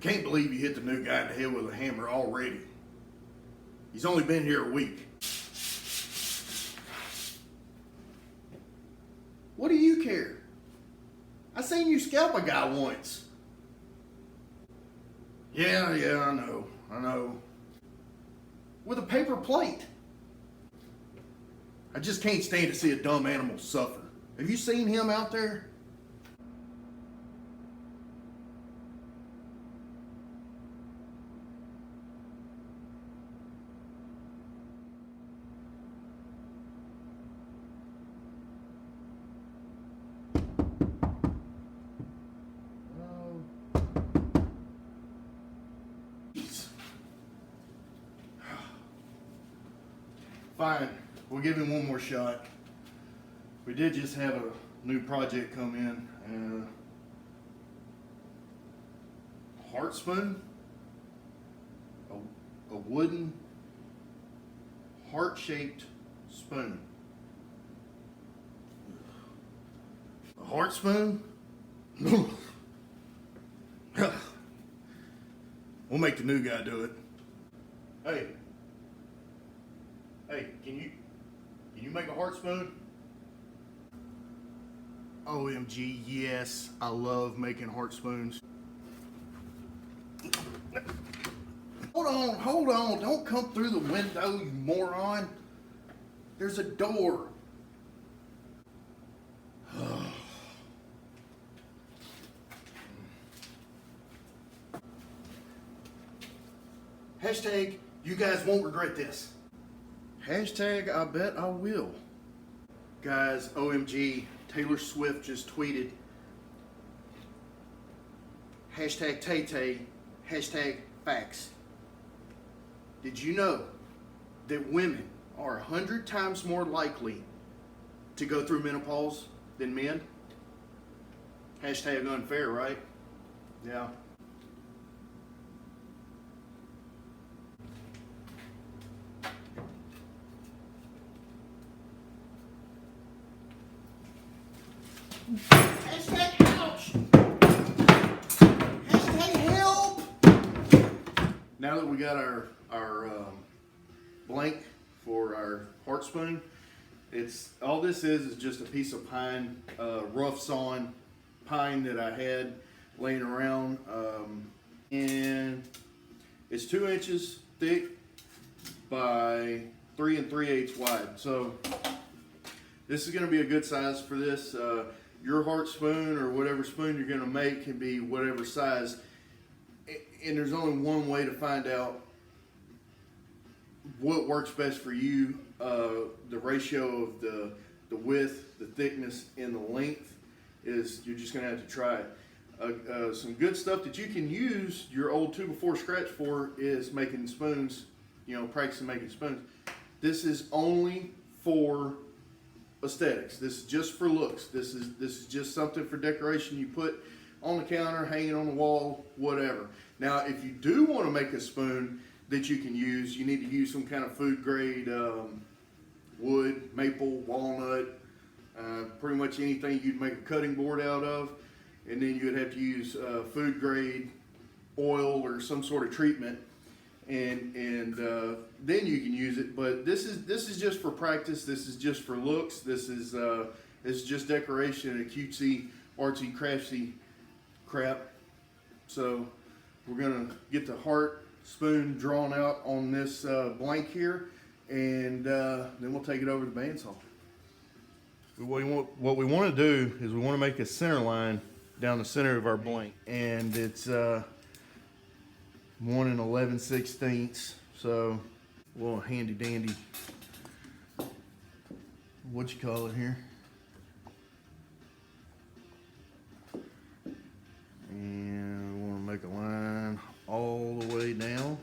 can't believe you hit the new guy in the head with a hammer already. He's only been here a week. What do you care? I seen you scalp a guy once. Yeah, I know. With a paper plate. I just can't stand to see a dumb animal suffer. Have you seen him out there? Fine, we'll give him one more shot. We did just have a new project come in. Heart spoon? A wooden heart-shaped spoon. A heart spoon? We'll make the new guy do it. Hey, can you make a heart spoon? OMG, yes, I love making heart spoons. Hold on, don't come through the window, you moron. There's a door. Hashtag, you guys won't regret this. Hashtag, I bet I will. Guys, OMG, Taylor Swift just tweeted. Hashtag Tay-Tay, hashtag facts. Did you know that women are 100 times more likely to go through menopause than men? Hashtag unfair, right? Yeah. Hashtag ouch! Hashtag help! Now that we got our blank for our heart spoon, it's all this is just a piece of pine, rough sawn pine that I had laying around, and it's 2 inches thick by 3 3/8 wide. So this is going to be a good size for this. Your heart spoon or whatever spoon you're going to make can be whatever size. And there's only one way to find out what works best for you. The ratio of the width, the thickness, and the length is you're just going to have to try it. Some good stuff that you can use your old 2x4 scratch for is making spoons, practicing making spoons. This is only for aesthetics. This is just for looks. This is just something for decoration you put on the counter, hanging on the wall, whatever. Now, if you do want to make a spoon that you can use, you need to use some kind of food grade wood, maple, walnut, pretty much anything you'd make a cutting board out of. And then you would have to use food grade oil or some sort of treatment, and then you can use it. But this is just for practice. This is just for looks. This is just decoration and cutesy, artsy, craftsy crap. So we're gonna get the heart spoon drawn out on this blank here, and then we'll take it over to the bandsaw. What we want to do is we want to make a center line down the center of our blank, and it's 1 11/16. So a little handy dandy, what you call it here, and we want to make a line all the way down.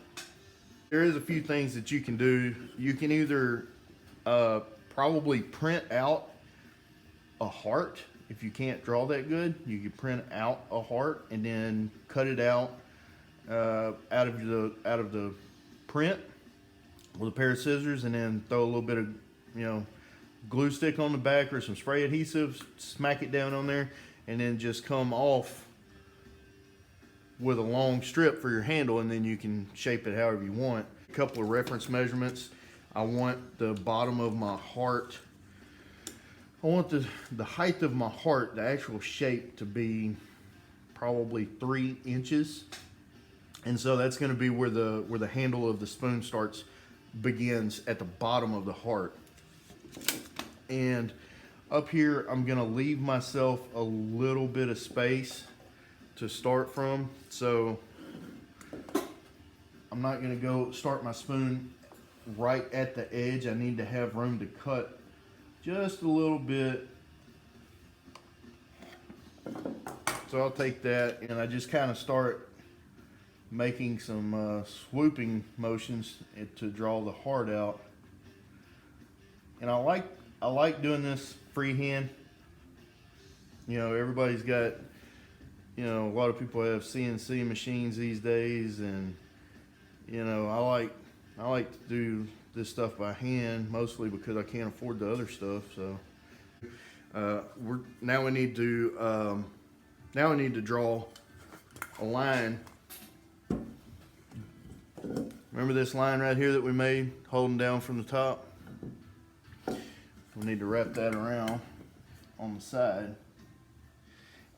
There is a few things that you can do. You can either probably print out a heart. If you can't draw that good, you can print out a heart and then cut it out out of the print with a pair of scissors, and then throw a little bit of glue stick on the back or some spray adhesive, smack it down on there, and then just come off with a long strip for your handle, and then you can shape it however you want. A couple of reference measurements. I want the bottom of my heart, I want the height of my heart, the actual shape, to be probably 3 inches. And so that's going to be where the handle of the spoon begins at the bottom of the heart. And up here, I'm going to leave myself a little bit of space to start from. So I'm not going to go start my spoon right at the edge. I need to have room to cut just a little bit. So I'll take that, and I just kind of start making some swooping motions to draw the heart out. And I like doing this freehand. You know, everybody's got, you know, a lot of people have CNC machines these days, and you know, I like to do this stuff by hand, mostly because I can't afford the other stuff. So now we need to draw a line. Remember this line right here that we made, holding down from the top? We need to wrap that around on the side.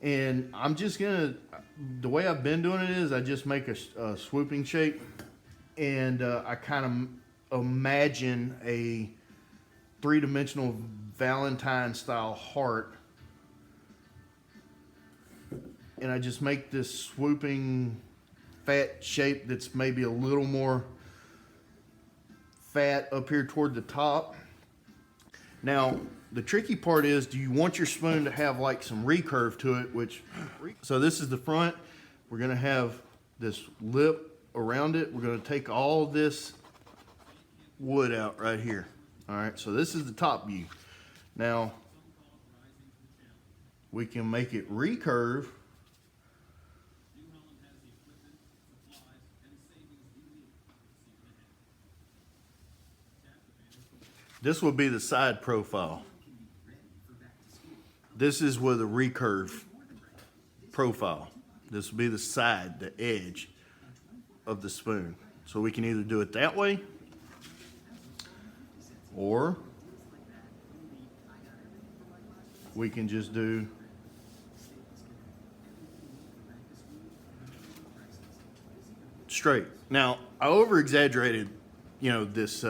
And I'm just gonna, the way I've been doing it is I just make a swooping shape, and I kind of imagine a 3-dimensional Valentine style heart, and I just make this swooping fat shape that's maybe a little more fat up here toward the top. Now, the tricky part is, do you want your spoon to have like some recurve to it? So this is the front. We're gonna have this lip around it. We're gonna take all this wood out right here. All right, so this is the top view. Now, we can make it recurve. This will be the side profile. This is with a recurve profile. This will be the side, the edge of the spoon. So we can either do it that way, or we can just do straight. Now, I over-exaggerated, you know, this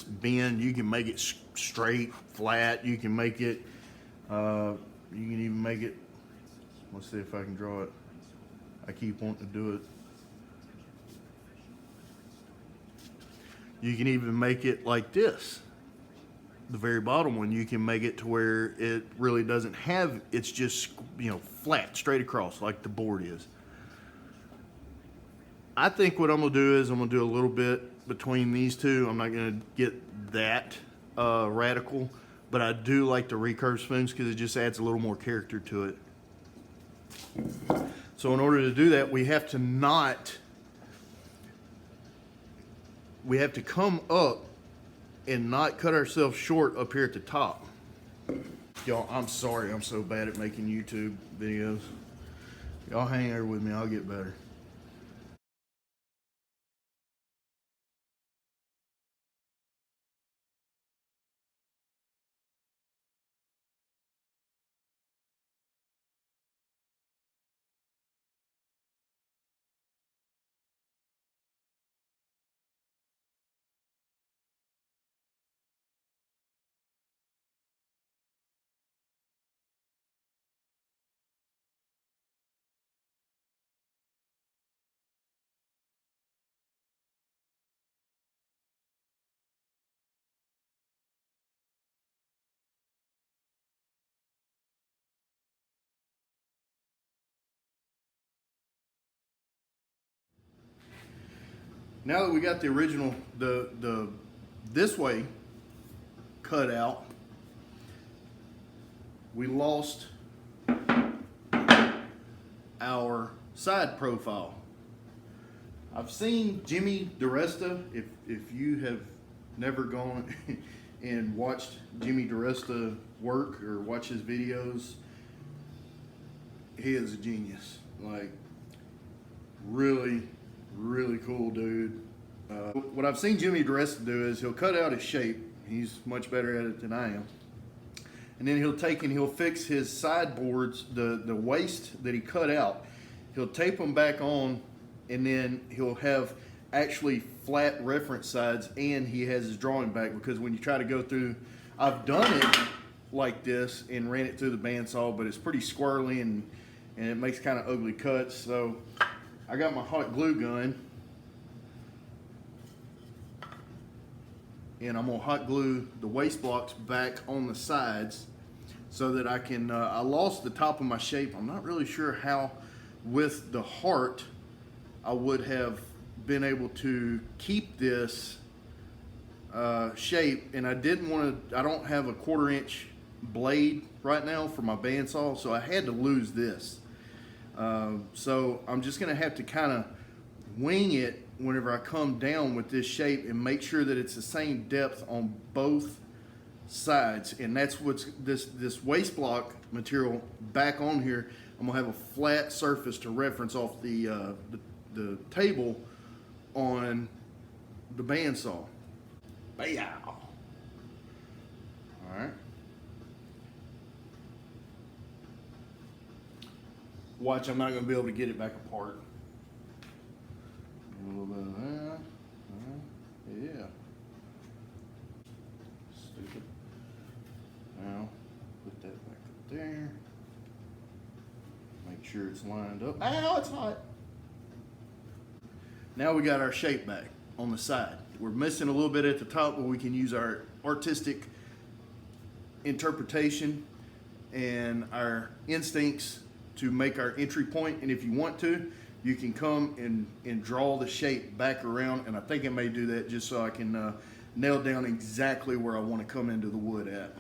bend. You can make it straight, flat. You can make it, you can even make it, let's see if I can draw it. I keep wanting to do it. You can even make it like this. The very bottom one, you can make it to where it really doesn't have, it's just, you know, flat, straight across like the board is. I think what I'm gonna do is I'm gonna do a little bit between these two. I'm not gonna get that radical, but I do like the recurve spoons because it just adds a little more character to it. So in order to do that, we have to come up and not cut ourselves short up here at the top. Y'all, I'm sorry, I'm so bad at making YouTube videos. Y'all hang there with me, I'll get better. Now that we got the original, this way cut out, we lost our side profile. I've seen Jimmy DiResta. If you have never gone and watched Jimmy DiResta work or watch his videos, he is a genius. Like, Really, really cool dude. What I've seen Jimmy DeResta do is he'll cut out his shape. He's much better at it than I am. And then he'll take and he'll fix his sideboards, the waist that he cut out. He'll tape them back on, and then he'll have actually flat reference sides, and he has his drawing back, because when you try to go through, I've done it like this and ran it through the bandsaw, but it's pretty squirrely and it makes kind of ugly cuts. So I got my hot glue gun, and I'm gonna hot glue the waist blocks back on the sides so that I can, I lost the top of my shape. I'm not really sure how with the heart I would have been able to keep this shape, and I didn't want to, I don't have a 1/4 inch blade right now for my bandsaw, so I had to lose this. So I'm just gonna have to kind of wing it whenever I come down with this shape and make sure that it's the same depth on both sides. And that's what's this waist block material back on here. I'm gonna have a flat surface to reference off the table on the bandsaw. Bow. All right. Watch, I'm not gonna be able to get it back apart. A little bit of that. Yeah. Stupid. Now, put that back up there. Make sure it's lined up. Ow, it's hot. Now we got our shape back on the side. We're missing a little bit at the top, but we can use our artistic interpretation and our instincts to make our entry point. And if you want to, you can come and draw the shape back around, and I think I may do that just so I can nail down exactly where I want to come into the wood at.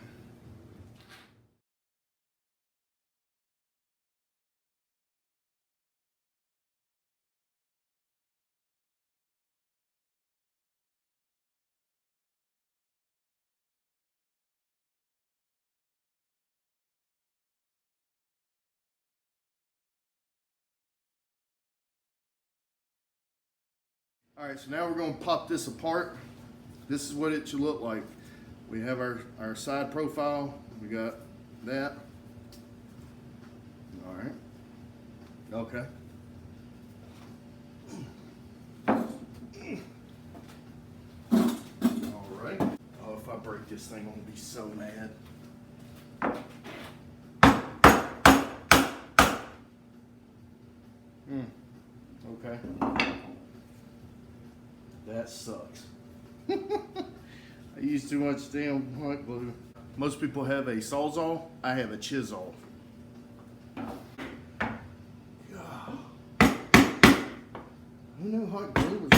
All right, so now we're going to pop this apart. This is what it should look like. We have our side profile. We got that. All right. Okay. All right. Oh, if I break this thing, I'm going to be so mad. Okay. That sucks. I used too much damn hot glue. Most people have a sawzall. I have a chisel. Who knew hot glue was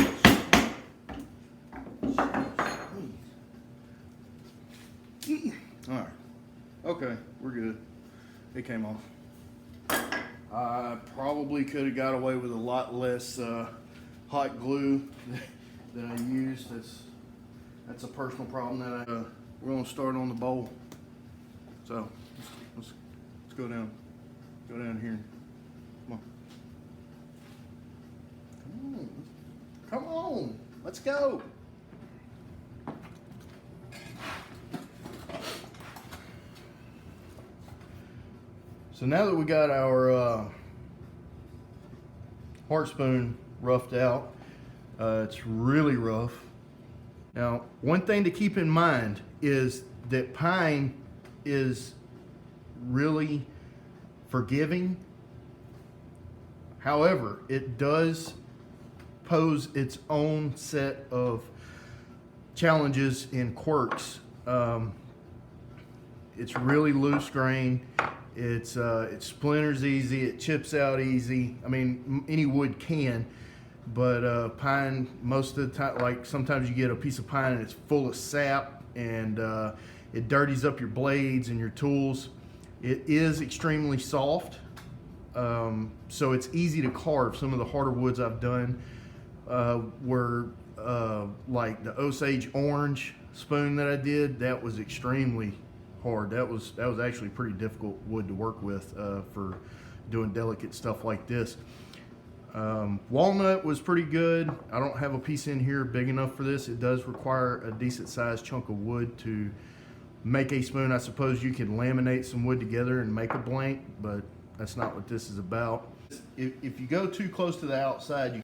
all right. Okay, we're good. It came off. I probably could have got away with a lot less hot glue that I used. That's a personal problem that we're gonna start on the bowl. So let's go down here. Come on, let's go. So now that we got our heart spoon roughed out, it's really rough. Now, one thing to keep in mind is that pine is really forgiving. However, it does pose its own set of challenges and quirks. It's really loose grain. It splinters easy. It chips out easy. I mean, any wood can. But pine, most of the time, like sometimes you get a piece of pine and it's full of sap, and it dirties up your blades and your tools. It is extremely soft, so it's easy to carve. Some of the harder woods I've done were like the Osage orange spoon that I did. That was extremely hard. That was actually pretty difficult wood to work with for doing delicate stuff like this. Walnut was pretty good. I don't have a piece in here big enough for this. It does require a decent sized chunk of wood to make a spoon. I suppose you can laminate some wood together and make a blank, but that's not what this is about. If you go too close to the outside, you